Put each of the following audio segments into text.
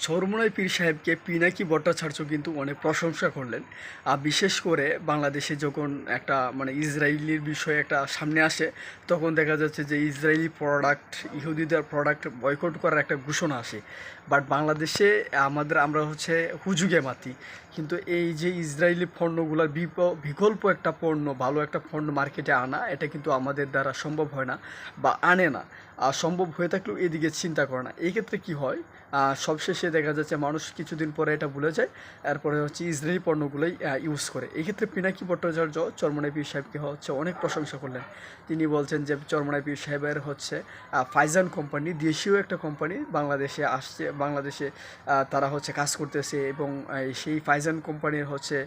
চরমোনাই পীর সাহেবকে পিনাকি ভট্টাচার্য কিন্তু অনেক প্রশংসা করলেন। বিশেষ করে বাংলাদেশে যখন একটা মানে ইসরায়েলির বিষয় একটা সামনে আসে, তখন দেখা যাচ্ছে যে ইসরায়েলি প্রোডাক্ট, ইহুদিদের প্রোডাক্ট বয়কট করার একটা ঘোষণা আসে। বাট বাংলাদেশে আমরা হচ্ছে হুজুগে মাতি, কিন্তু এই যে ইসরায়েলি পণ্যগুলোর বিকল্প একটা পণ্য, ভালো একটা পণ্য মার্কেটে আনা, এটা কিন্তু আমাদের দ্বারা সম্ভব হয় না বা আনে না। সম্ভব হয়ে থাকলেও এদিকে চিন্তা করে না। এই ক্ষেত্রে কী হয়, সবশেষে দেখা যাচ্ছে মানুষ কিছুদিন পরে এটা ভুলে যায়, এরপরে হচ্ছে ইসরায়েলি পণ্যগুলোই ইউজ করে। এই ক্ষেত্রে পিনাকি ভট্টাচার্য চরমোনাই পীর সাহেবকে হচ্ছে অনেক প্রশংসা করলেন। তিনি বলছেন যে চরমোনাই পীর সাহেবের হচ্ছে ফাইজান কোম্পানি, দেশীয় একটা কোম্পানি, বাংলাদেশে আসছে, বাংলাদেশে তারা হচ্ছে কাজ করতেছে, এবং সেই ফাইজান কোম্পানির হচ্ছে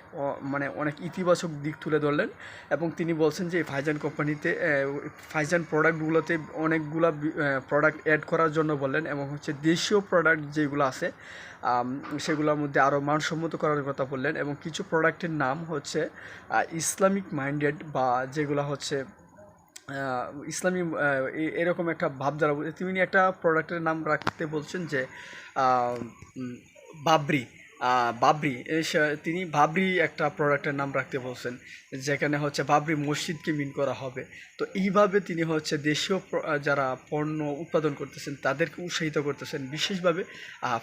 মানে অনেক ইতিবাচক দিক তুলে ধরলেন। এবং তিনি বলছেন যে এই ফাইজান কোম্পানিতে ফাইজান প্রোডাক্টগুলোতে অনেকগুলা প্রোডাক্ট অ্যাড করার জন্য বললেন, এবং হচ্ছে দেশীয় প্রোডাক্ট যেগুলো আছে সেগুলোর মধ্যে আরও মানসম্মত করার কথা বললেন। এবং কিছু প্রোডাক্টের নাম হচ্ছে ইসলামিক মাইন্ডেড, বা যেগুলো হচ্ছে ইসলামী এরকম একটা ভাবধারা। তিনি একটা প্রোডাক্টের নাম রাখতে বলছেন যে বাবরি, বাবরি তিনি বাবরি একটা প্রোডাক্টের নাম রাখতে বলছেন, যেখানে হচ্ছে বাবরি মসজিদকে মিন করা হবে। তো এইভাবে তিনি হচ্ছে দেশীয় যারা পণ্য উৎপাদন করতেছেন তাদেরকে উৎসাহিত করতেছেন। বিশেষভাবে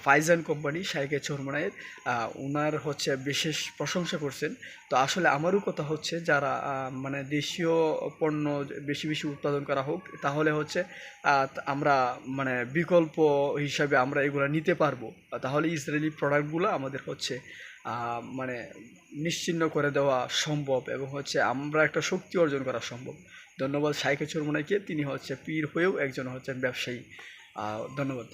ফাইজান কোম্পানি, শাইখে চরমোনাইয়ের ওনার হচ্ছে বিশেষ প্রশংসা করছেন। তো আসলে আমারও কথা হচ্ছে, যারা মানে দেশীয় পণ্য বেশি বেশি উৎপাদন করা হোক, তাহলে হচ্ছে আমরা মানে বিকল্প হিসাবে আমরা এগুলো নিতে পারবো। তাহলে ইসরায়েলি প্রোডাক্টগুলো আমাদের হচ্ছে মানে নিশ্চিহ্ন করে দেওয়া সম্ভব, এবং হচ্ছে আমরা একটা শক্তি অর্জন করা সম্ভব। ধন্যবাদ শাইখে চরমোনাইকে, তিনি হচ্ছে পীর হয়েও একজন হচ্ছেন ব্যবসায়ী। ধন্যবাদ।